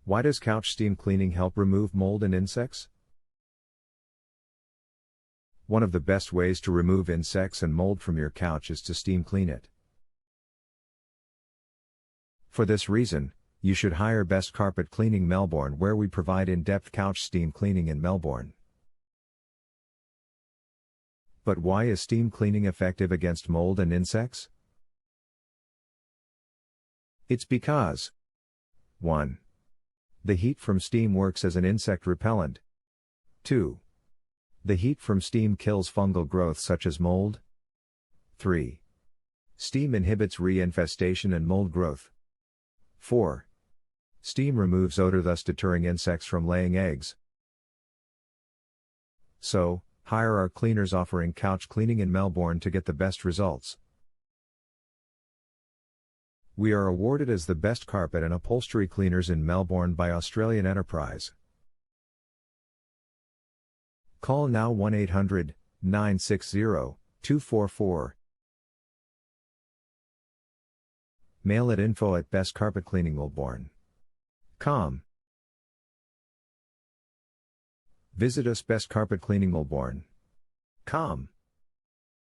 Why does couch steam cleaning help remove mold and insects? One of the best ways to remove insects and mold from your couch is to steam clean it. For this reason, you should hire Best Carpet Cleaning Melbourne, where we provide in-depth couch steam cleaning in Melbourne. But why is steam cleaning effective against mold and insects? It's because 1. The heat from steam works as an insect repellent. 2. The heat from steam kills fungal growth such as mold. 3. Steam inhibits re-infestation and mold growth. 4. Steam removes odor, thus deterring insects from laying eggs. So, hire our cleaners offering couch cleaning in Melbourne to get the best results. We are awarded as the best carpet and upholstery cleaners in Melbourne by Australian Enterprise. Call now 1-800-960-244. Mail at info@bestcarpetcleaningmelbourne.com. Visit us bestcarpetcleaningmelbourne.com.